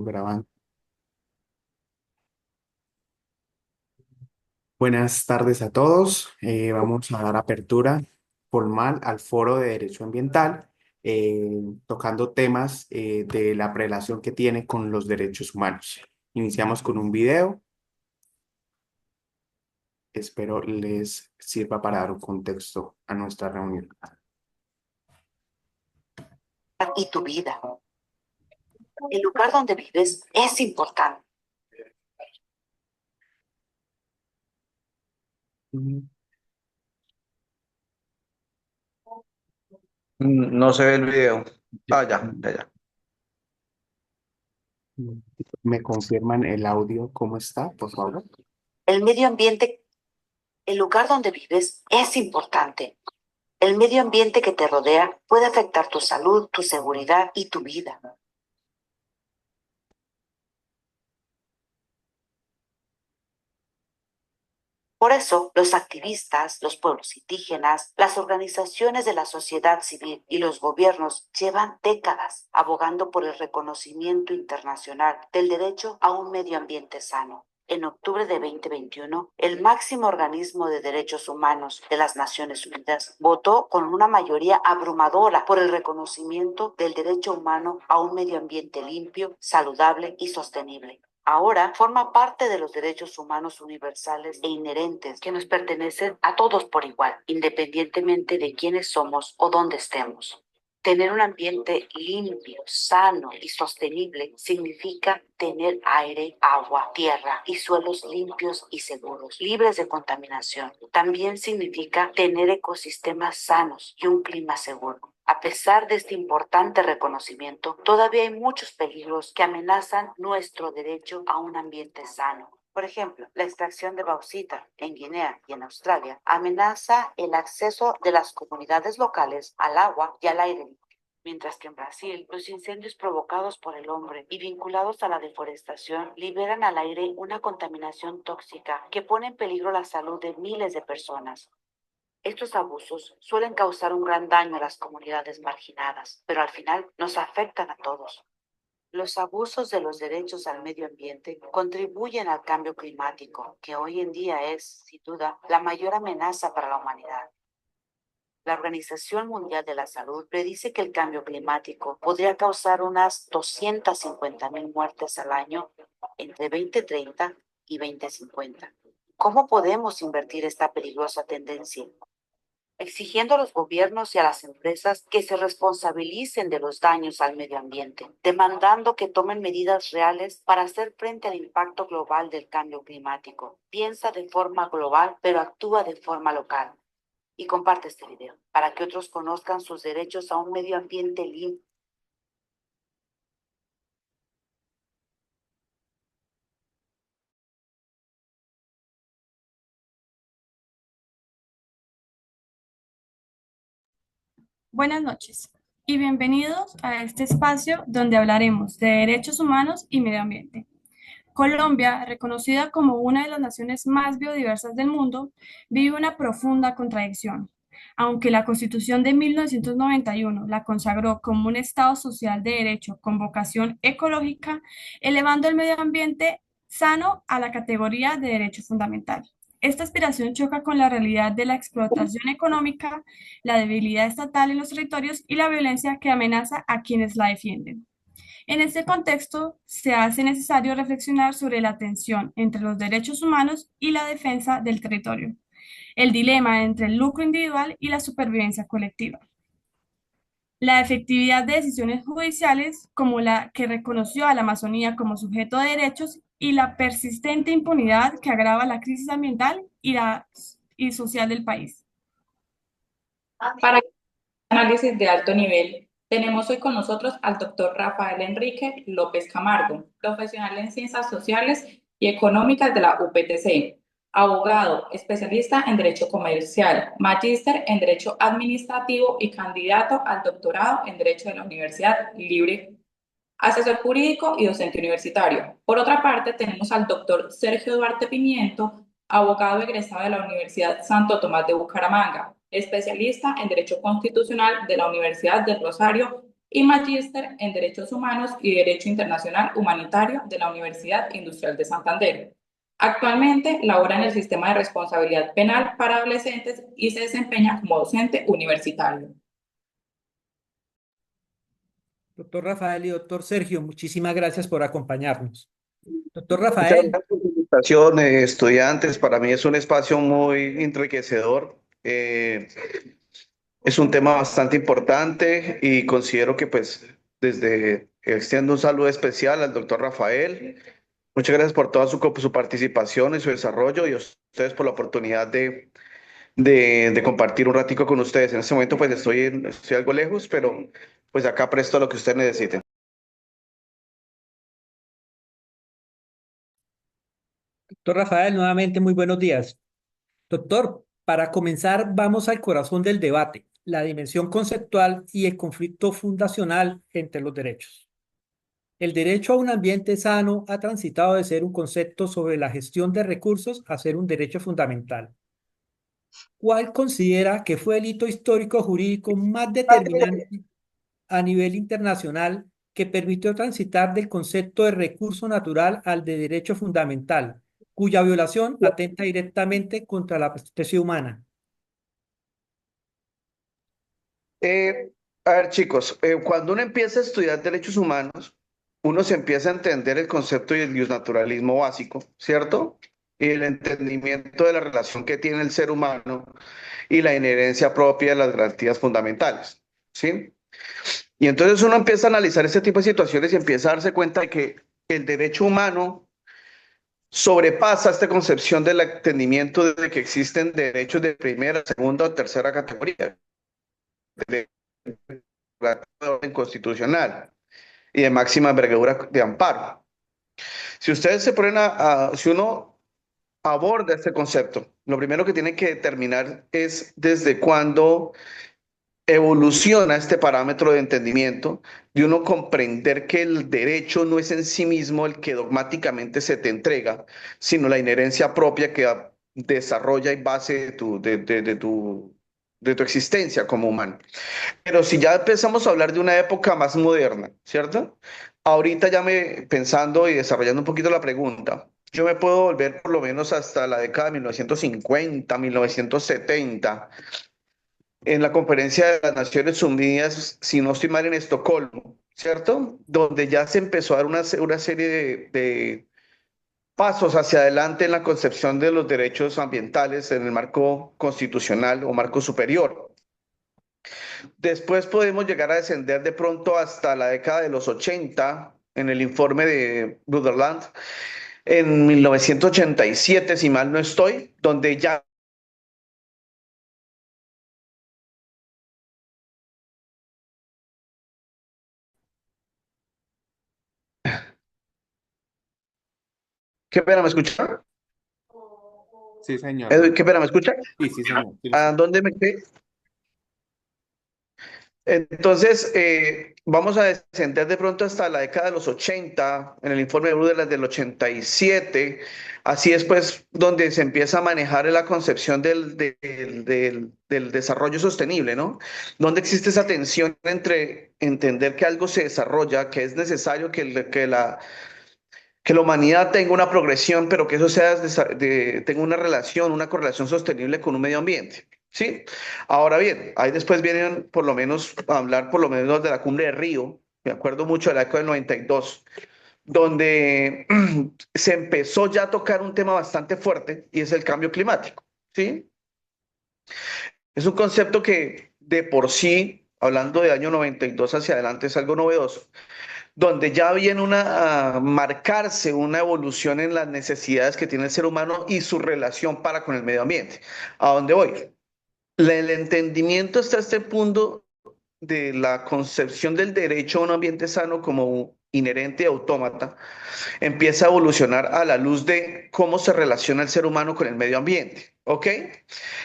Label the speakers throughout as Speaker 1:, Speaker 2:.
Speaker 1: Grabando. Buenas tardes a todos. Vamos a dar apertura formal al Foro de Derecho Ambiental, tocando temas de la relación que tiene con los derechos humanos. Iniciamos con un video. Espero les sirva para dar un contexto a nuestra reunión.
Speaker 2: Y tu vida. El lugar donde vives es importante.
Speaker 1: Mm,
Speaker 3: No se ve el video. Ah, ya.
Speaker 1: ¿Me confirman el audio cómo está, por favor?
Speaker 2: El medio ambiente, el lugar donde vives es importante. El medio ambiente que te rodea puede afectar tu salud, tu seguridad y tu vida. Por eso, los activistas, los pueblos indígenas, las organizaciones de la sociedad civil y los gobiernos llevan décadas abogando por el reconocimiento internacional del derecho a un medio ambiente sano. En octubre de 2021, el máximo organismo de derechos humanos de las Naciones Unidas votó con una mayoría abrumadora por el reconocimiento del derecho humano a un medio ambiente limpio, saludable y sostenible. Ahora forma parte de los derechos humanos universales e inherentes que nos pertenecen a todos por igual, independientemente de quiénes somos o dónde estemos. Tener un ambiente limpio, sano y sostenible significa tener aire, agua, tierra y suelos limpios y seguros, libres de contaminación. También significa tener ecosistemas sanos y un clima seguro. A pesar de este importante reconocimiento, todavía hay muchos peligros que amenazan nuestro derecho a un ambiente sano. Por ejemplo, la extracción de bauxita en Guinea y en Australia amenaza el acceso de las comunidades locales al agua y al aire libre. Mientras que en Brasil, los incendios provocados por el hombre y vinculados a la deforestación liberan al aire una contaminación tóxica que pone en peligro la salud de miles de personas. Estos abusos suelen causar un gran daño a las comunidades marginadas, pero al final nos afectan a todos. Los abusos de los derechos al medio ambiente contribuyen al cambio climático, que hoy en día es, sin duda, la mayor amenaza para la humanidad. La Organización Mundial de la Salud predice que el cambio climático podría causar unas 250,000 muertes al año entre 2030 y 2050. ¿Cómo podemos invertir esta peligrosa tendencia? Exigiendo a los gobiernos y a las empresas que se responsabilicen de los daños al medio ambiente, demandando que tomen medidas reales para hacer frente al impacto global del cambio climático. Piensa de forma global, pero actúa de forma local. Y comparte este video para que otros conozcan sus derechos a un medio ambiente limpio.
Speaker 4: Buenas noches y bienvenidos a este espacio donde hablaremos de derechos humanos y medio ambiente. Colombia, reconocida como una de las naciones más biodiversas del mundo, vive una profunda contradicción. Aunque la Constitución de 1991 la consagró como un Estado social de derecho con vocación ecológica, elevando el medio ambiente sano a la categoría de derecho fundamental. Esta aspiración choca con la realidad de la explotación económica, la debilidad estatal en los territorios y la violencia que amenaza a quienes la defienden. En este contexto, se hace necesario reflexionar sobre la tensión entre los derechos humanos y la defensa del territorio, el dilema entre el lucro individual y la supervivencia colectiva, la efectividad de decisiones judiciales como la que reconoció a la Amazonía como sujeto de derechos y la persistente impunidad que agrava la crisis ambiental y social del país.
Speaker 5: Para análisis de alto nivel, tenemos hoy con nosotros al doctor Rafael Enrique López Camargo, profesional en Ciencias Sociales y Económicas de la UPTC, abogado, especialista en Derecho Comercial, magíster en Derecho Administrativo y candidato al doctorado en Derecho de la Universidad Libre, asesor jurídico y docente universitario. Por otra parte, tenemos al doctor Sergio Duarte Pimiento, abogado egresado de la Universidad Santo Tomás de Bucaramanga, especialista en Derecho Constitucional de la Universidad del Rosario y magíster en Derechos Humanos y Derecho Internacional Humanitario de la Universidad Industrial de Santander. Actualmente labora en el Sistema de Responsabilidad Penal para Adolescentes y se desempeña como docente universitario.
Speaker 6: Doctor Rafael y doctor Sergio, muchísimas gracias por acompañarnos. Doctor
Speaker 3: Muchas
Speaker 6: Rafael,
Speaker 3: gracias por la invitación, estudiantes. Para mí es un espacio muy enriquecedor. Es un tema bastante importante y considero que pues desde extiendo un saludo especial al doctor Rafael. Muchas gracias por toda su participación y su desarrollo y a ustedes por la oportunidad de compartir un ratico con ustedes. En este momento pues estoy algo lejos, pero pues acá presto a lo que ustedes necesiten.
Speaker 6: doctor Rafael, nuevamente muy buenos días. Doctor, para comenzar, vamos al corazón del debate, la dimensión conceptual y el conflicto fundacional entre los derechos. El derecho a un ambiente sano ha transitado de ser un concepto sobre la gestión de recursos a ser un derecho fundamental. ¿Cuál considera que fue el hito histórico jurídico más determinante a nivel internacional que permitió transitar del concepto de recurso natural al de derecho fundamental, cuya violación atenta directamente contra la especie humana?
Speaker 3: Eh, a ver, chicos, cuando uno empieza a estudiar derechos humanos, uno se empieza a entender el concepto y el naturalismo básico, ¿cierto? Y el entendimiento de la relación que tiene el ser humano y la inherencia propia de las garantías fundamentales, ¿sí? Y entonces uno empieza a analizar este tipo de situaciones y empieza a darse cuenta de que el derecho humano sobrepasa esta concepción del entendimiento de que existen derechos de primera, segunda o tercera categoría, de orden constitucional y de máxima envergadura de amparo. Si ustedes se ponen si uno aborda este concepto, lo primero que tiene que determinar es desde cuándo evoluciona este parámetro de entendimiento, de uno comprender que el derecho no es en sí mismo el que dogmáticamente se te entrega, sino la inherencia propia que desarrolla y base de tu existencia como humano. Pero si ya empezamos a hablar de una época más moderna, ¿cierto? Ahorita ya pensando y desarrollando un poquito la pregunta, yo me puedo volver por lo menos hasta la década de 1950, 1970, en la conferencia de las Naciones Unidas, si no estoy mal, en Estocolmo, ¿cierto? Donde ya se empezó a dar una serie de pasos hacia adelante en la concepción de los derechos ambientales en el marco constitucional o marco superior. Después podemos llegar a descender de pronto hasta la década de los 80, en el informe de Brundtland, en 1987, si mal no estoy, donde ya... ¿Qué pena, me escucha?
Speaker 1: Sí, señor.
Speaker 3: ¿Qué pena, me escucha?
Speaker 1: Sí, sí, señor. Sí,
Speaker 3: ¿A dónde me quedé? Entonces, vamos a descender de pronto hasta la década de los 80, en el informe de Brundtland del 87, así es pues donde se empieza a manejar la concepción del desarrollo sostenible, ¿no? Donde existe esa tensión entre entender que algo se desarrolla, que es necesario que la humanidad tenga una progresión, pero que eso tenga una relación, una correlación sostenible con un medio ambiente. ¿Sí? Ahora bien, ahí después vienen por lo menos a hablar por lo menos de la cumbre de Río, me acuerdo mucho de la época del 92, donde se empezó ya a tocar un tema bastante fuerte y es el cambio climático. ¿Sí? Es un concepto que de por sí, hablando de año 92 hacia adelante, es algo novedoso, donde ya viene a marcarse una evolución en las necesidades que tiene el ser humano y su relación para con el medio ambiente. ¿A dónde voy? El entendimiento hasta este punto de la concepción del derecho a un ambiente sano como inherente y autómata empieza a evolucionar a la luz de cómo se relaciona el ser humano con el medio ambiente. ¿Ok?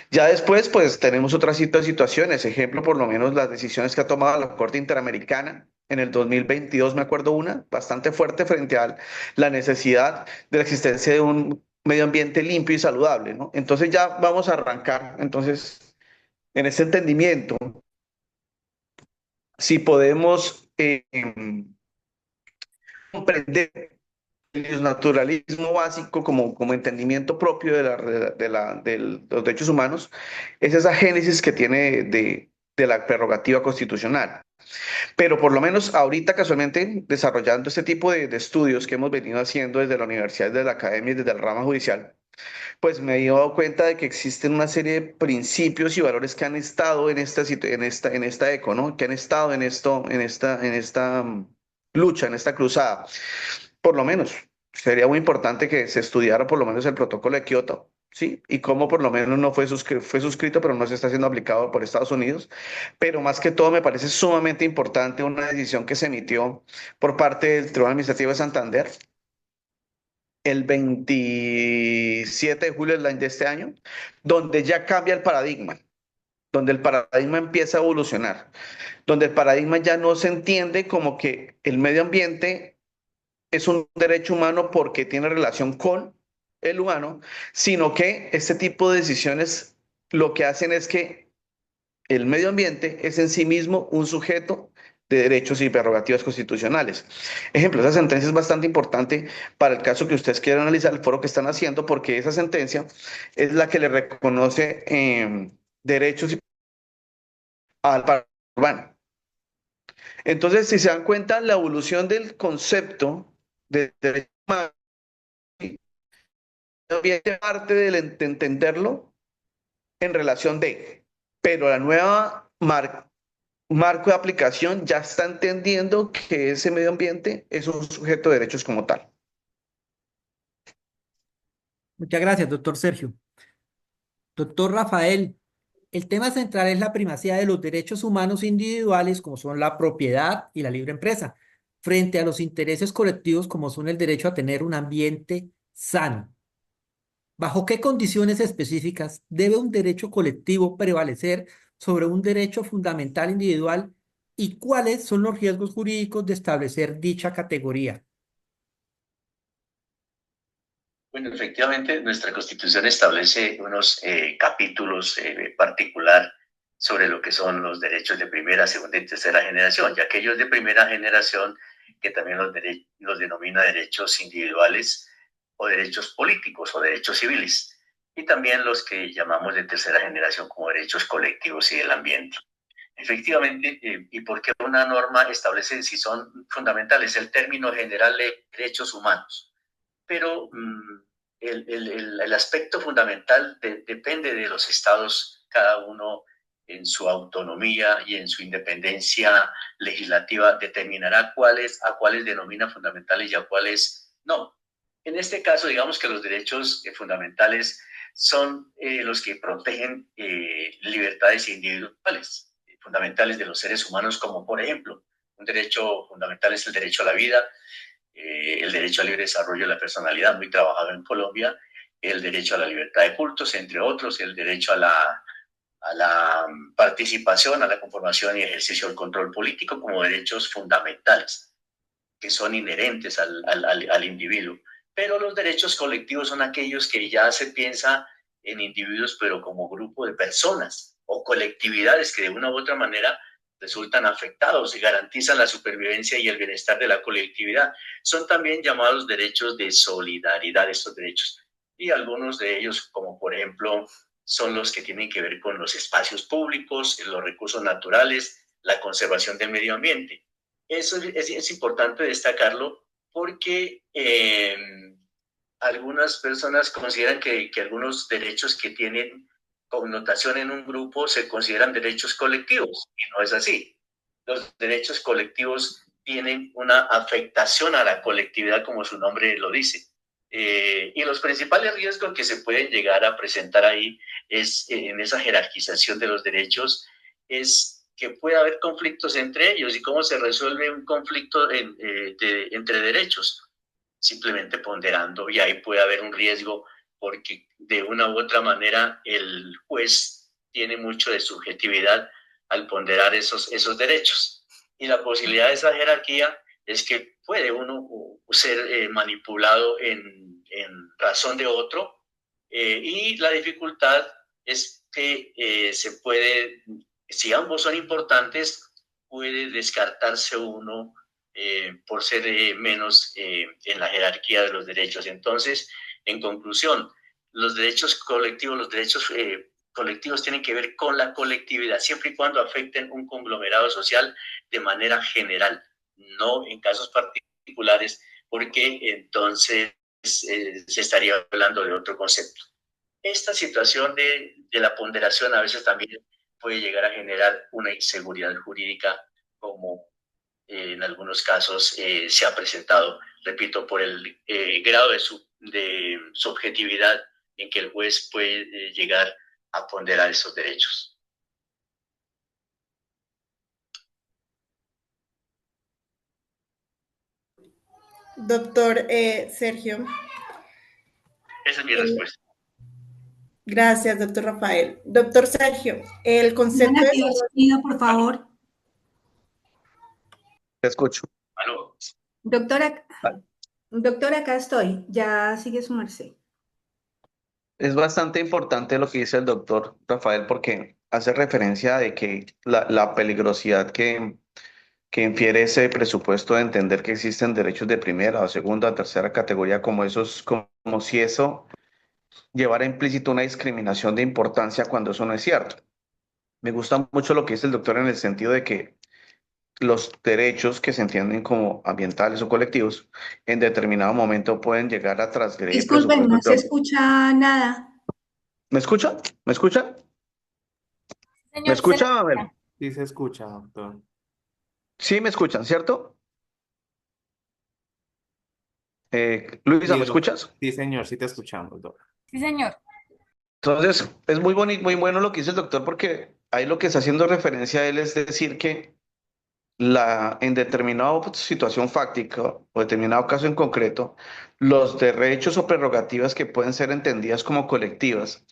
Speaker 3: Ya después, pues tenemos otras situaciones, ejemplo, por lo menos las decisiones que ha tomado la Corte Interamericana en el 2022, me acuerdo una, bastante fuerte frente a la necesidad de la existencia de un medio ambiente limpio y saludable, ¿no? Entonces ya vamos a arrancar, entonces, en ese entendimiento si podemos comprender el naturalismo básico como entendimiento propio de los derechos humanos, es esa génesis que tiene de la prerrogativa constitucional. Pero por lo menos ahorita casualmente desarrollando este tipo de estudios que hemos venido haciendo desde la universidad, desde la academia y desde la rama judicial, pues me he dado cuenta de que existen una serie de principios y valores que han estado en esta eco, ¿no? Que han estado en esta lucha, en esta cruzada. Por lo menos, sería muy importante que se estudiara por lo menos el protocolo de Kioto, ¿sí? Y cómo por lo menos no fue suscrito, pero no se está siendo aplicado por Estados Unidos. Pero más que todo, me parece sumamente importante una decisión que se emitió por parte del Tribunal Administrativo de Santander el 27 de julio de este año, donde ya cambia el paradigma, donde el paradigma empieza a evolucionar, donde el paradigma ya no se entiende como que el medio ambiente es un derecho humano porque tiene relación con el humano, sino que este tipo de decisiones lo que hacen es que el medio ambiente es en sí mismo un sujeto de derechos y prerrogativas constitucionales. Ejemplo, esa sentencia es bastante importante para el caso que ustedes quieran analizar, el foro que están haciendo, porque esa sentencia es la que le reconoce derechos al parque urbano. Entonces, si se dan cuenta, la evolución del concepto de derecho humano ambiente parte de entenderlo en relación de, pero la nueva marco de aplicación ya está entendiendo que ese medio ambiente es un sujeto de derechos como tal.
Speaker 6: Muchas gracias, doctor Sergio. Doctor Rafael, el tema central es la primacía de los derechos humanos individuales, como son la propiedad y la libre empresa, frente a los intereses colectivos, como son el derecho a tener un ambiente sano. ¿Bajo qué condiciones específicas debe un derecho colectivo prevalecer sobre un derecho fundamental individual y cuáles son los riesgos jurídicos de establecer dicha categoría?
Speaker 7: Bueno, efectivamente, nuestra Constitución establece unos capítulos particular sobre lo que son los derechos de primera, segunda y tercera generación, y aquellos de primera generación que también los denomina derechos individuales o derechos políticos o derechos civiles, y también los que llamamos de tercera generación como derechos colectivos y del ambiente. Efectivamente, ¿y por qué una norma establece si son fundamentales? El término general de derechos humanos, pero el aspecto fundamental depende de los estados, cada uno en su autonomía y en su independencia legislativa determinará a cuáles denomina fundamentales y a cuáles no. En este caso, digamos que los derechos fundamentales son los que protegen libertades individuales, fundamentales de los seres humanos, como por ejemplo, un derecho fundamental es el derecho a la vida, el derecho al libre desarrollo de la personalidad, muy trabajado en Colombia, el derecho a la libertad de cultos, entre otros, el derecho a la participación, a la conformación y ejercicio del control político como derechos fundamentales que son inherentes al individuo. Pero los derechos colectivos son aquellos que ya se piensa en individuos, pero como grupo de personas o colectividades que de una u otra manera resultan afectados y garantizan la supervivencia y el bienestar de la colectividad. Son también llamados derechos de solidaridad, estos derechos. Y algunos de ellos, como por ejemplo, son los que tienen que ver con los espacios públicos, los recursos naturales, la conservación del medio ambiente. Eso es importante destacarlo porque algunas personas consideran que algunos derechos que tienen connotación en un grupo se consideran derechos colectivos y no es así. Los derechos colectivos tienen una afectación a la colectividad como su nombre lo dice. Y los principales riesgos que se pueden llegar a presentar ahí es en esa jerarquización de los derechos es que puede haber conflictos entre ellos y cómo se resuelve un conflicto entre derechos, simplemente ponderando y ahí puede haber un riesgo porque de una u otra manera el juez tiene mucho de subjetividad al ponderar esos derechos. Y la posibilidad de esa jerarquía es que puede uno ser manipulado en razón de otro y la dificultad es que se puede, si ambos son importantes, puede descartarse uno por ser menos en la jerarquía de los derechos. Entonces, en conclusión, los derechos colectivos, colectivos tienen que ver con la colectividad, siempre y cuando afecten un conglomerado social de manera general, no en casos particulares, porque entonces se estaría hablando de otro concepto. Esta situación de la ponderación a veces también puede llegar a generar una inseguridad jurídica, como en algunos casos se ha presentado, repito, por el grado de subjetividad en que el juez puede llegar a ponderar esos derechos.
Speaker 8: Doctor Sergio.
Speaker 7: Esa es mi respuesta.
Speaker 8: Gracias, doctor Rafael. Doctor Sergio, el concepto de...
Speaker 9: Sonido, por favor.
Speaker 3: Te escucho.
Speaker 7: ¿Aló?
Speaker 9: Doctora, doctora, acá estoy. Ya sigue su merced.
Speaker 3: Es bastante importante lo que dice el doctor Rafael porque hace referencia de que la peligrosidad que infiere ese presupuesto de entender que existen derechos de primera o segunda o tercera categoría como esos, como si eso llevara implícito una discriminación de importancia cuando eso no es cierto. Me gusta mucho lo que dice el doctor en el sentido de que los derechos que se entienden como ambientales o colectivos en determinado momento pueden llegar a transgredir
Speaker 9: Disculpen, no se
Speaker 3: presupuestos.
Speaker 9: escucha nada.
Speaker 3: ¿Me escucha? ¿Me escucha? ¿Me
Speaker 4: Señor,
Speaker 3: escucha? A ver.
Speaker 1: Sí se escucha, doctor.
Speaker 3: Sí, me escuchan, ¿cierto? Luisa,
Speaker 1: Sí,
Speaker 3: ¿me escuchas?
Speaker 1: sí, señor, sí te escuchamos, doctor.
Speaker 4: sí, señor.
Speaker 3: Entonces, es muy bonito, muy bueno lo que dice el doctor porque ahí lo que está haciendo referencia a él es decir que en determinada situación fáctica o determinado caso en concreto, los derechos o prerrogativas que pueden ser entendidas como colectivas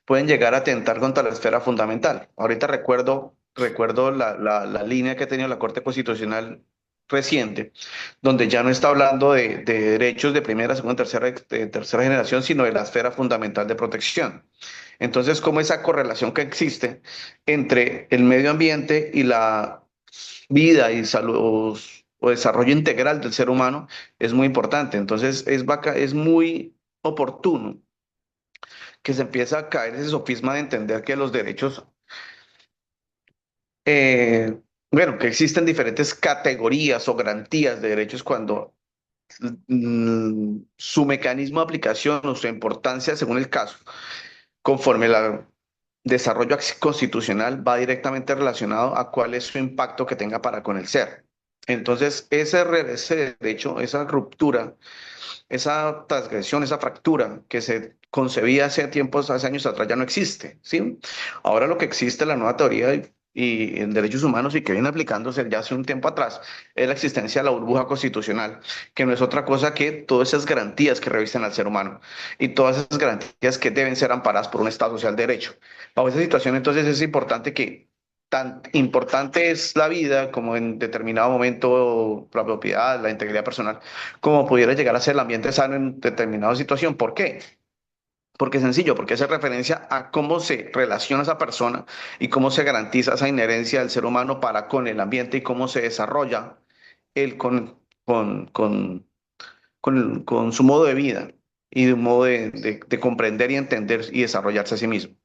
Speaker 3: pueden llegar a atentar contra la esfera fundamental. Ahorita recuerdo la línea que ha tenido la Corte Constitucional reciente, donde ya no está hablando de derechos de primera, segunda, tercera generación, sino de la esfera fundamental de protección. Entonces, como esa correlación que existe entre el medio ambiente y la vida y salud o desarrollo integral del ser humano es muy importante. Entonces, es muy oportuno que se empieza a caer ese sofisma de entender que los derechos, bueno, que existen diferentes categorías o garantías de derechos cuando su mecanismo de aplicación o su importancia según el caso, conforme el desarrollo constitucional va directamente relacionado a cuál es su impacto que tenga para con el ser. Entonces, ese derecho, esa ruptura, esa transgresión, esa fractura que se concebía hace tiempos, hace años atrás, ya no existe, ¿sí? Ahora lo que existe, la nueva teoría y en derechos humanos y que viene aplicándose ya hace un tiempo atrás, es la existencia de la burbuja constitucional, que no es otra cosa que todas esas garantías que revisten al ser humano y todas esas garantías que deben ser amparadas por un Estado social de derecho. Bajo esa situación, entonces, es importante que tan importante es la vida como en determinado momento la propiedad, la integridad personal, como pudiera llegar a ser el ambiente sano en determinada situación. ¿Por qué? Porque es sencillo, porque hace referencia a cómo se relaciona esa persona y cómo se garantiza esa inherencia del ser humano para con el ambiente y cómo se desarrolla él con su modo de vida y de un modo de comprender y entender y desarrollarse a sí mismo.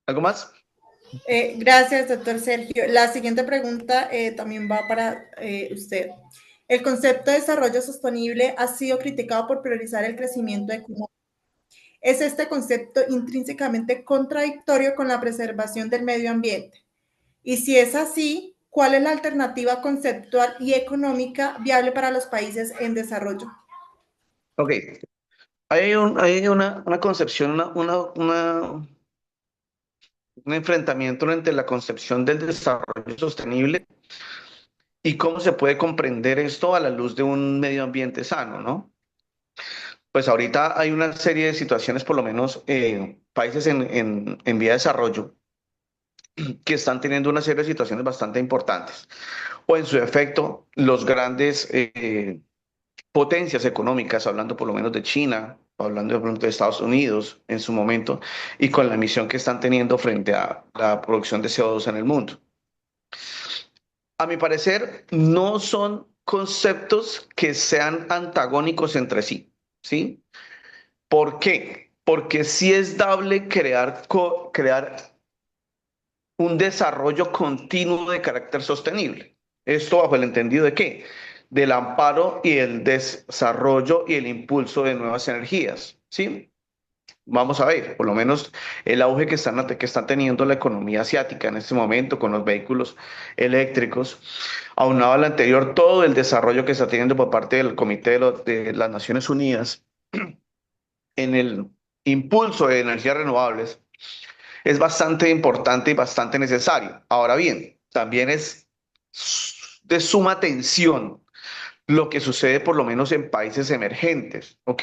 Speaker 3: ¿Algo más?
Speaker 8: Gracias, doctor Sergio. La siguiente pregunta también va para usted. El concepto de desarrollo sostenible ha sido criticado por priorizar el crecimiento económico. ¿Es este concepto intrínsecamente contradictorio con la preservación del medio ambiente? Y si es así, ¿cuál es la alternativa conceptual y económica viable para los países en desarrollo?
Speaker 3: Ok. Hay una concepción, un enfrentamiento entre la concepción del desarrollo sostenible y cómo se puede comprender esto a la luz de un medio ambiente sano, ¿no? Pues ahorita hay una serie de situaciones, por lo menos países en vía de desarrollo, que están teniendo una serie de situaciones bastante importantes. O en su efecto, los grandes potencias económicas, hablando por lo menos de China, hablando de pronto de Estados Unidos en su momento, y con la emisión que están teniendo frente a la producción de CO2 en el mundo. A mi parecer, no son conceptos que sean antagónicos entre sí, ¿sí? ¿Por qué? Porque sí es dable crear un desarrollo continuo de carácter sostenible. Esto bajo el entendido de qué? Del amparo y el desarrollo y el impulso de nuevas energías, ¿sí? Vamos a ver, por lo menos el auge que está teniendo la economía asiática en este momento con los vehículos eléctricos, aunado al anterior, todo el desarrollo que está teniendo por parte del Comité de las Naciones Unidas en el impulso de energías renovables, es bastante importante y bastante necesario. Ahora bien, también es de suma atención lo que sucede por lo menos en países emergentes, ¿ok?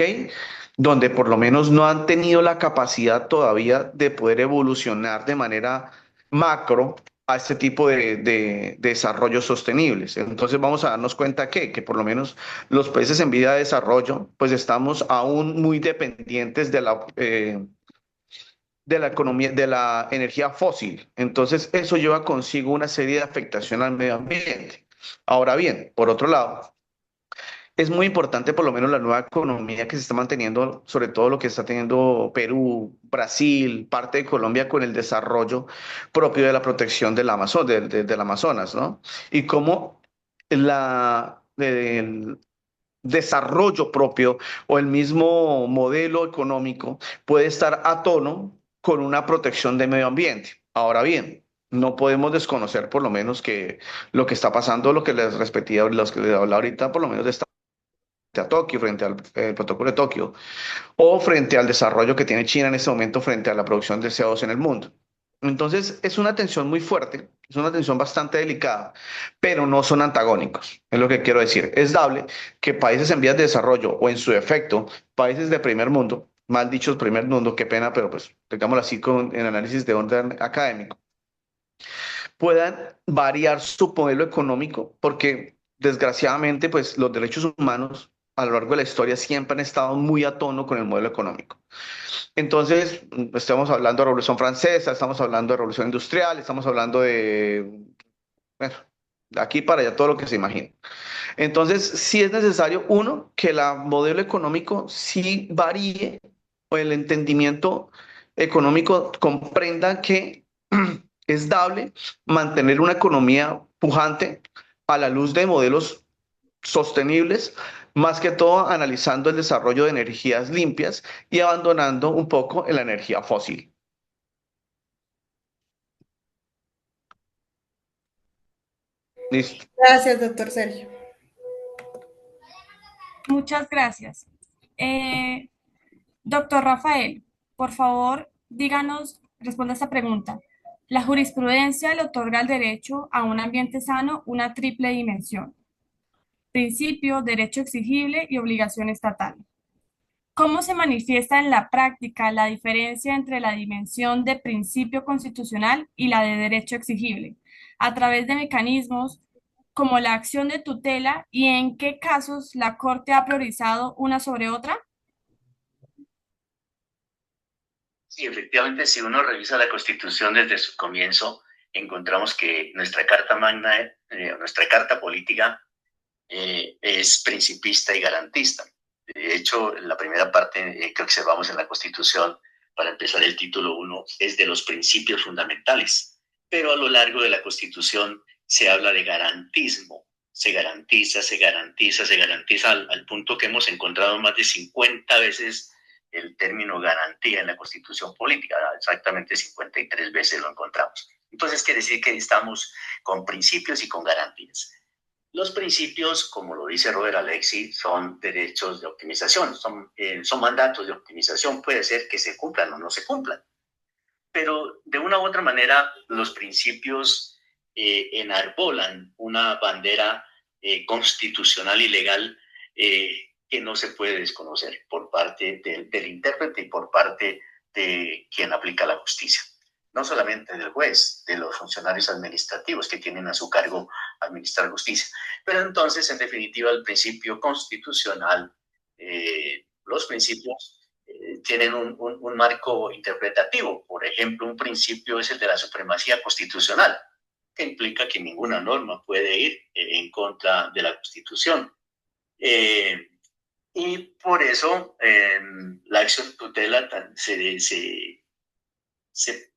Speaker 3: Donde por lo menos no han tenido la capacidad todavía de poder evolucionar de manera macro a este tipo de desarrollos sostenibles. Entonces vamos a darnos cuenta que por lo menos los países en vía de desarrollo, pues estamos aún muy dependientes de la economía, de la energía fósil. Entonces, eso lleva consigo una serie de afectaciones al medio ambiente. Ahora bien, por otro lado, es muy importante por lo menos la nueva economía que se está manteniendo, sobre todo lo que está teniendo Perú, Brasil, parte de Colombia con el desarrollo propio de la protección del del Amazonas, ¿no? Y cómo el desarrollo propio o el mismo modelo económico puede estar a tono con una protección del medio ambiente. Ahora bien, no podemos desconocer por lo menos que lo que está pasando, lo que les repetía, los que les hablaba ahorita, por lo menos de esta a Tokio, frente al protocolo de Tokio, o frente al desarrollo que tiene China en este momento frente a la producción de CO2 en el mundo. Entonces, es una tensión muy fuerte, es una tensión bastante delicada, pero no son antagónicos, es lo que quiero decir. Es dable que países en vías de desarrollo o en su defecto, países de primer mundo, mal dichos primer mundo, qué pena, pero pues digámoslo así en análisis de orden académico, puedan variar su modelo económico porque desgraciadamente pues los derechos humanos a lo largo de la historia siempre han estado muy a tono con el modelo económico. Entonces, estamos hablando de Revolución Francesa, estamos hablando de Revolución Industrial, estamos hablando bueno, de aquí para allá todo lo que se imagina. Entonces, sí es necesario, uno, que el modelo económico sí varíe o el entendimiento económico comprenda que es dable mantener una economía pujante a la luz de modelos sostenibles, más que todo analizando el desarrollo de energías limpias y abandonando un poco la energía fósil. Listo.
Speaker 8: Gracias, doctor Sergio.
Speaker 4: Muchas gracias. Doctor Rafael, por favor, díganos, responda a esta pregunta. La jurisprudencia le otorga al derecho a un ambiente sano una triple dimensión: principio, derecho exigible y obligación estatal. ¿Cómo se manifiesta en la práctica la diferencia entre la dimensión de principio constitucional y la de derecho exigible? ¿A través de mecanismos como la acción de tutela y en qué casos la Corte ha priorizado una sobre otra?
Speaker 7: Sí, efectivamente, si uno revisa la Constitución desde su comienzo, encontramos que nuestra Carta Magna, nuestra Carta Política, es principista y garantista. De hecho, en la primera parte que observamos en la Constitución, para empezar el título 1, es de los principios fundamentales. Pero a lo largo de la Constitución se habla de garantismo. Se garantiza al punto que hemos encontrado más de 50 veces el término garantía en la Constitución política. Exactamente 53 veces lo encontramos. Entonces quiere decir que estamos con principios y con garantías. Los principios, como lo dice Robert Alexi, son derechos de optimización, son mandatos de optimización. Puede ser que se cumplan o no se cumplan, pero de una u otra manera los principios enarbolan una bandera constitucional y legal que no se puede desconocer por parte del intérprete y por parte de quien aplica la justicia. no solamente del juez, de los funcionarios administrativos que tienen a su cargo administrar justicia. Pero entonces, en definitiva, el principio constitucional, los principios tienen un marco interpretativo. Por ejemplo, un principio es el de la supremacía constitucional, que implica que ninguna norma puede ir en contra de la Constitución. Y por eso la acción de tutela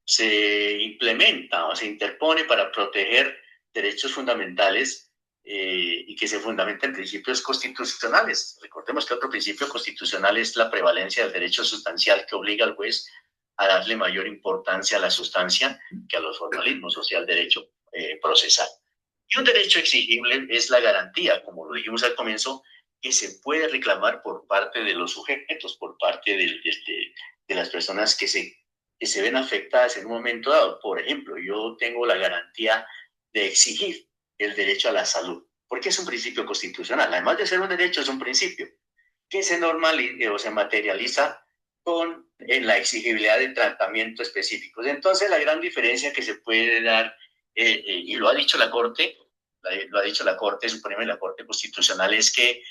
Speaker 7: se implementa o se interpone para proteger derechos fundamentales y que se fundamenta en principios constitucionales. Recordemos que otro principio constitucional es la prevalencia del derecho sustancial, que obliga al juez a darle mayor importancia a la sustancia que a los formalismos, o sea, al derecho procesal. Y un derecho exigible es la garantía, como lo dijimos al comienzo, que se puede reclamar por parte de los sujetos, por parte de las personas que se ven afectadas en un momento dado. Por ejemplo, yo tengo la garantía de exigir el derecho a la salud, porque es un principio constitucional. Además de ser un derecho, es un principio que se normaliza o se materializa en la exigibilidad de tratamientos específicos. Entonces, la gran diferencia que se puede dar, y lo ha dicho la Corte, Suprema y la Corte Constitucional, es que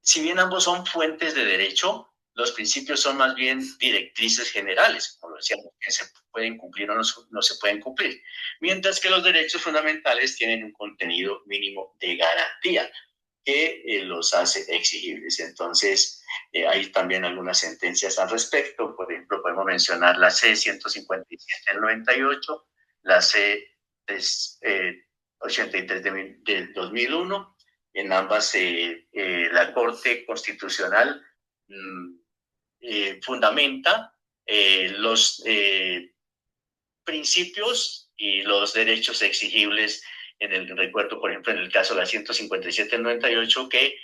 Speaker 7: si bien ambos son fuentes de derecho, los principios son más bien directrices generales, como lo decíamos, que se pueden cumplir o no se pueden cumplir, mientras que los derechos fundamentales tienen un contenido mínimo de garantía que los hace exigibles. Entonces, hay también algunas sentencias al respecto. Por ejemplo, podemos mencionar la C-157 del 98, la C-83 del 2001. En ambas, la Corte Constitucional fundamenta los principios y los derechos exigibles. Recuerdo, por ejemplo, en el caso de la 157 del 98, que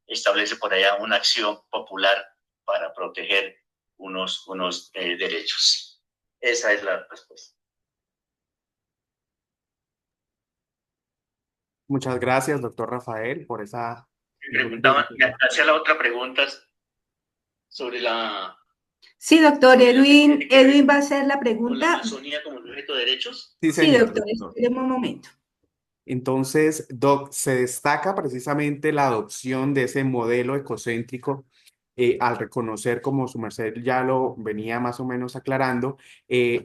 Speaker 7: establece por allá una acción popular para proteger unos derechos. Esa es la respuesta.
Speaker 1: Muchas gracias, doctor Rafael, por esa...
Speaker 7: Me hacía la otra pregunta sobre la...
Speaker 9: Sí, doctor, Edwin va a hacer la
Speaker 7: ¿Con la
Speaker 9: pregunta.
Speaker 7: Amazonía como sujeto de derechos?
Speaker 1: Sí,
Speaker 9: Sí,
Speaker 1: señor,
Speaker 9: doctor, espéreme un momento.
Speaker 1: Entonces, Doc, se destaca precisamente la adopción de ese modelo ecocéntrico al reconocer, como su merced ya lo venía más o menos aclarando,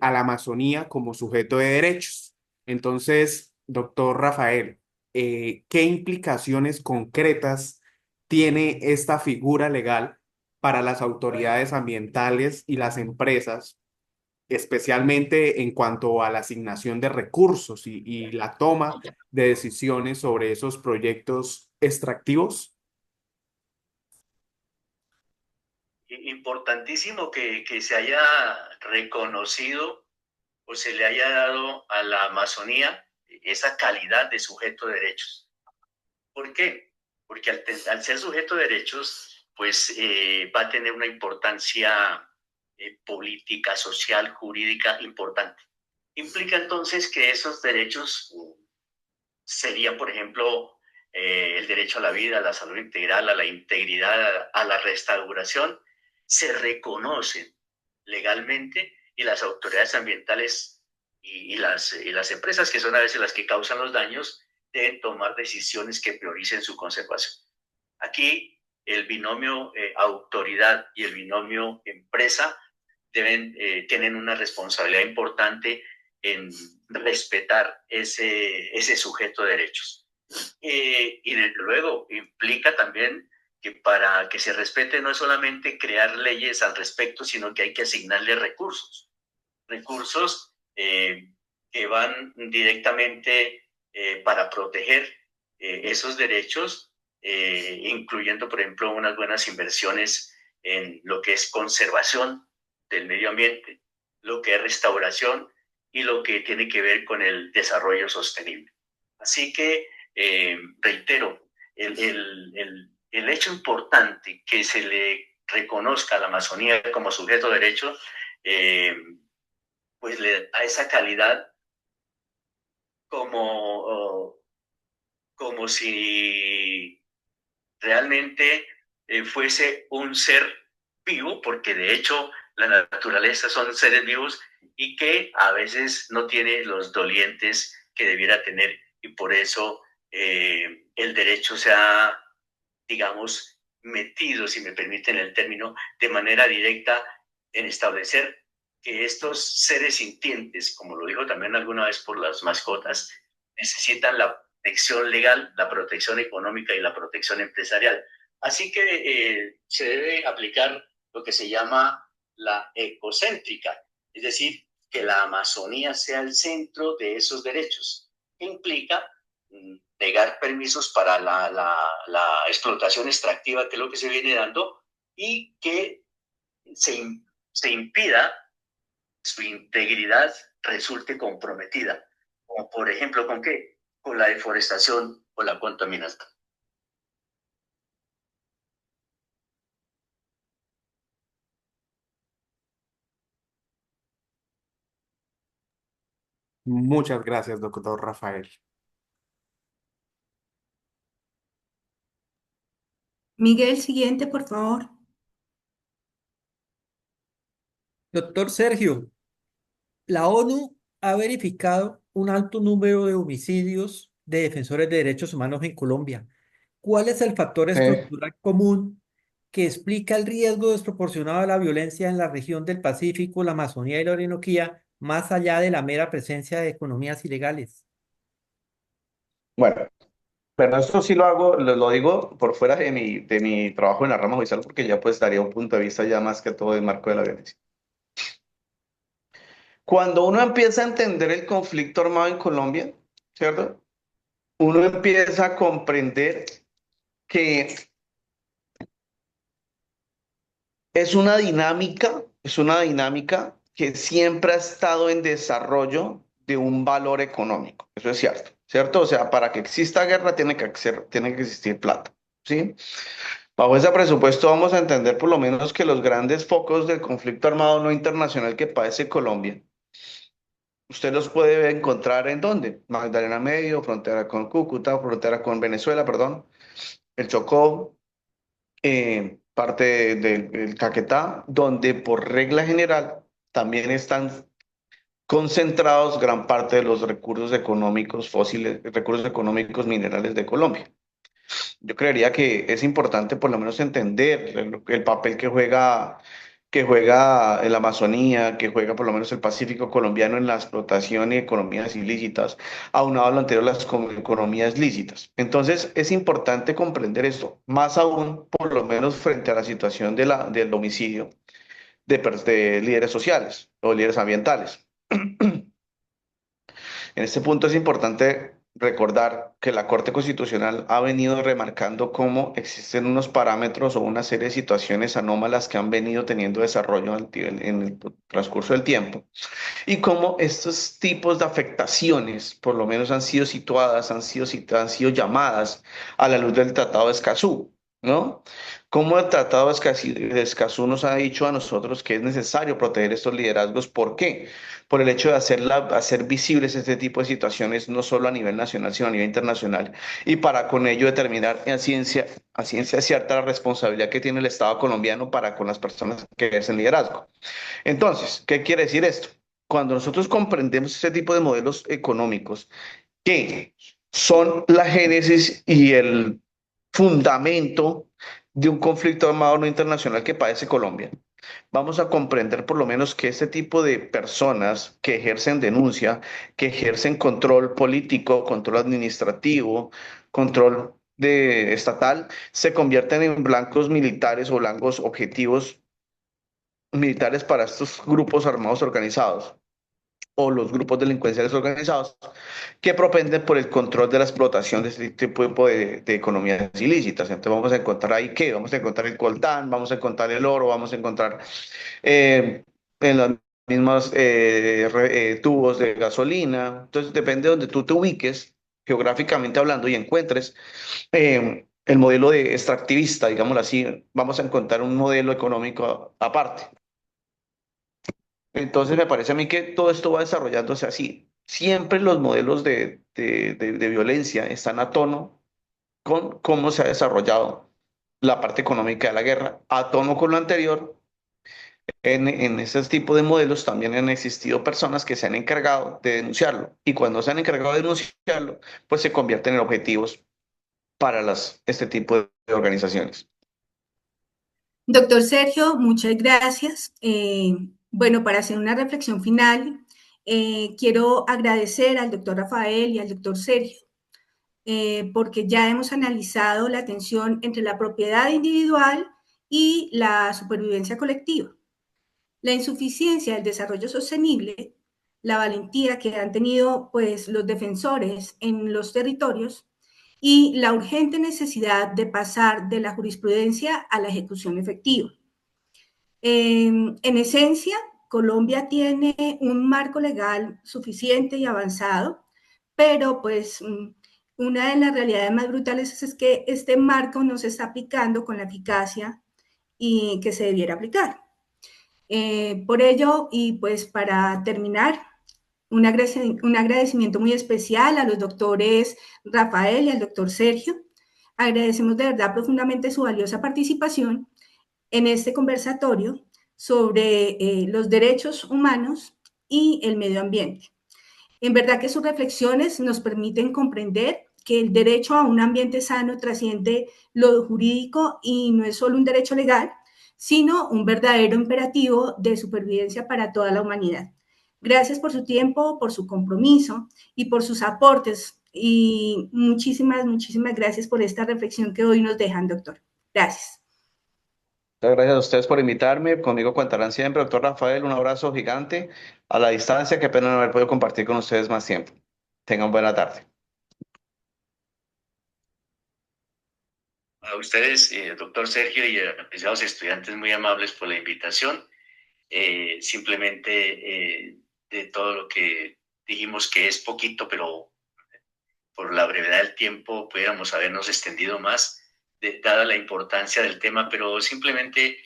Speaker 1: a la Amazonía como sujeto de derechos. Entonces, doctor Rafael, ¿qué implicaciones concretas tiene esta figura legal para las autoridades ambientales y las empresas, especialmente en cuanto a la asignación de recursos y la toma de decisiones sobre esos proyectos extractivos?
Speaker 7: Importantísimo que se haya reconocido o se le haya dado a la Amazonía esa calidad de sujeto de derechos. ¿Por qué? Porque al ser sujeto de derechos, pues va a tener una importancia política, social, jurídica importante. Implica entonces que esos derechos serían, por ejemplo, el derecho a la vida, a la salud integral, a la integridad, a la restauración, se reconocen legalmente, y las autoridades ambientales y las empresas, que son a veces las que causan los daños, deben tomar decisiones que prioricen su conservación. Aquí el binomio autoridad y el binomio empresa tienen una responsabilidad importante en respetar ese sujeto de derechos. Y desde luego implica también que para que se respete no es solamente crear leyes al respecto, sino que hay que asignarle recursos que van directamente para proteger esos derechos, incluyendo, por ejemplo, unas buenas inversiones en lo que es conservación del medio ambiente, lo que es restauración y lo que tiene que ver con el desarrollo sostenible. Así que, reitero, el hecho importante que se le reconozca a la Amazonía como sujeto de derecho, pues le da esa calidad como si realmente fuese un ser vivo, porque de hecho la naturaleza son seres vivos y que a veces no tiene los dolientes que debiera tener, y por eso el derecho se ha, digamos, metido, si me permiten el término, de manera directa en establecer que estos seres sintientes, como lo dijo también alguna vez por las mascotas, necesitan la protección legal, la protección económica y la protección empresarial. Así que se debe aplicar lo que se llama la ecocéntrica, es decir, que la Amazonía sea el centro de esos derechos, que implica negar permisos para la explotación extractiva, que es lo que se viene dando, y que se impida su integridad resulte comprometida, como por ejemplo, ¿con qué? Con la deforestación o la contaminación.
Speaker 1: Muchas gracias, doctor Rafael.
Speaker 9: Miguel, siguiente, por favor.
Speaker 6: Doctor Sergio, la ONU ha verificado un alto número de homicidios de defensores de derechos humanos en Colombia. ¿Cuál es el factor
Speaker 3: Eh,
Speaker 6: estructural común que explica el riesgo desproporcionado de la violencia en la región del Pacífico, la Amazonía y la Orinoquía, más allá de la mera presencia de economías ilegales?
Speaker 3: bueno, pero esto sí lo hago, lo digo por fuera de mi trabajo en la rama judicial, porque ya pues daría un punto de vista ya más que todo del marco de la violencia. Cuando uno empieza a entender el conflicto armado en Colombia, ¿cierto? Uno empieza a comprender que es una dinámica que siempre ha estado en desarrollo de un valor económico. Eso es cierto, ¿cierto? O sea, para que exista guerra tiene que existir plata, ¿sí? Bajo ese presupuesto vamos a entender por lo menos que los grandes focos del conflicto armado no internacional que padece Colombia, usted los puede encontrar ¿en dónde? Magdalena Medio, frontera con Cúcuta, frontera con Venezuela, perdón, el Chocó, parte del Caquetá, donde por regla general también están concentrados gran parte de los recursos económicos fósiles, recursos económicos minerales de Colombia. Yo creería que es importante por lo menos entender el papel que juega en la Amazonía, que juega por lo menos el Pacífico colombiano en la explotación y economías ilícitas, aunado a lo anterior las economías lícitas. Entonces es importante comprender esto, más aún por lo menos frente a la situación del homicidio de líderes sociales o líderes ambientales. En este punto es importante recordar que la Corte Constitucional ha venido remarcando cómo existen unos parámetros o una serie de situaciones anómalas que han venido teniendo desarrollo en el transcurso del tiempo y cómo estos tipos de afectaciones por lo menos han sido situadas, han sido llamadas a la luz del Tratado de Escazú, ¿no? Cómo el Tratado de Escazú nos ha dicho a nosotros que es necesario proteger estos liderazgos. ¿Por qué? Por el hecho de hacer visibles este tipo de situaciones, no solo a nivel nacional, sino a nivel internacional, y para con ello determinar a ciencia cierta la responsabilidad que tiene el Estado colombiano para con las personas que ejercen liderazgo. Entonces, ¿qué quiere decir esto? Cuando nosotros comprendemos este tipo de modelos económicos, que son la génesis y el fundamento de un conflicto armado no internacional que padece Colombia, vamos a comprender por lo menos que este tipo de personas que ejercen denuncia, que ejercen control político, control administrativo, control estatal, se convierten en blancos militares o blancos objetivos militares para estos grupos armados organizados o los grupos delincuenciales organizados que propenden por el control de la explotación de este tipo de economías ilícitas. Entonces vamos a encontrar ahí qué, vamos a encontrar el coltán, vamos a encontrar el oro, vamos a encontrar en las mismas tubos de gasolina. Entonces depende de donde tú te ubiques geográficamente hablando y encuentres el modelo de extractivista, digámoslo así, vamos a encontrar un modelo económico aparte. Entonces me parece a mí que todo esto va desarrollándose así. Siempre los modelos de violencia están a tono con cómo se ha desarrollado la parte económica de la guerra, a tono con lo anterior, en ese tipo de modelos también han existido personas que se han encargado de denunciarlo y cuando se han encargado de denunciarlo, pues se convierten en objetivos para este tipo de organizaciones.
Speaker 9: Doctor Sergio, muchas gracias. Bueno, para hacer una reflexión final, quiero agradecer al doctor Rafael y al doctor Sergio, porque ya hemos analizado la tensión entre la propiedad individual y la supervivencia colectiva, la insuficiencia del desarrollo sostenible, la valentía que han tenido pues, los defensores en los territorios y la urgente necesidad de pasar de la jurisprudencia a la ejecución efectiva. En esencia, Colombia tiene un marco legal suficiente y avanzado, pero pues una de las realidades más brutales es que este marco no se está aplicando con la eficacia y que se debiera aplicar. Por ello, y pues para terminar, un agradecimiento muy especial a los doctores Rafael y al doctor Sergio. Agradecemos de verdad profundamente su valiosa participación en este conversatorio sobre los derechos humanos y el medio ambiente. En verdad que sus reflexiones nos permiten comprender que el derecho a un ambiente sano trasciende lo jurídico y no es solo un derecho legal, sino un verdadero imperativo de supervivencia para toda la humanidad. Gracias por su tiempo, por su compromiso y por sus aportes. Y muchísimas, muchísimas gracias por esta reflexión que hoy nos dejan, doctor. Gracias.
Speaker 3: Muchas gracias a ustedes por invitarme. Conmigo contarán siempre, doctor Rafael. Un abrazo gigante a la distancia. Qué pena no haber podido compartir con ustedes más tiempo. Tengan buena tarde.
Speaker 7: A ustedes, doctor Sergio y apreciados estudiantes, muy amables por la invitación. Simplemente de todo lo que dijimos que es poquito, pero por la brevedad del tiempo pudiéramos habernos extendido más, dada la importancia del tema, pero simplemente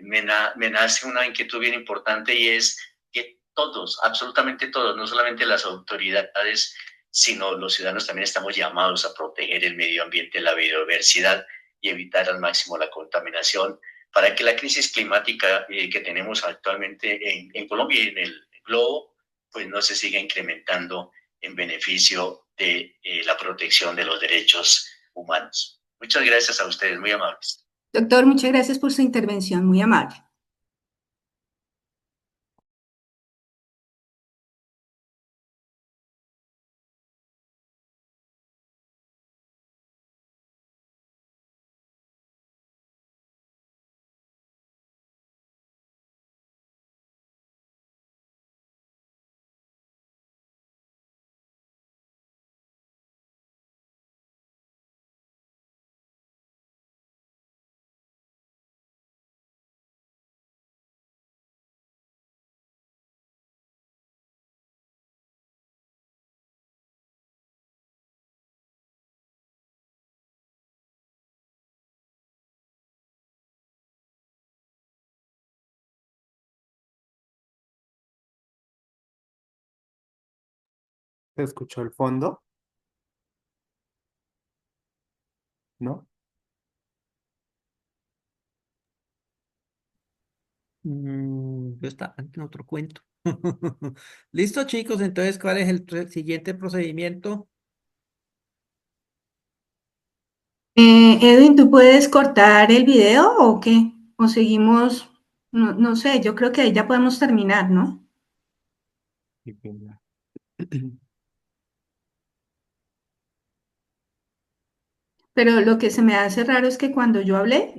Speaker 7: me nace una inquietud bien importante y es que todos, absolutamente todos, no solamente las autoridades, sino los ciudadanos también estamos llamados a proteger el medio ambiente, la biodiversidad y evitar al máximo la contaminación para que la crisis climática que tenemos actualmente en Colombia y en el globo, pues no se siga incrementando en beneficio de la protección de los derechos humanos. Muchas gracias a ustedes, muy amables.
Speaker 9: Doctor, muchas gracias por su intervención, muy amable.
Speaker 1: ¿Se escuchó el fondo? ¿No?
Speaker 6: Yo estaba en otro cuento. Listo, chicos. Entonces, ¿cuál es el siguiente procedimiento?
Speaker 9: Edwin, ¿tú puedes cortar el video o qué? ¿O seguimos? No, no sé, yo creo que ahí ya podemos terminar, ¿no?
Speaker 1: Qué pena.
Speaker 9: Pero lo que se me hace raro es que cuando yo hablé,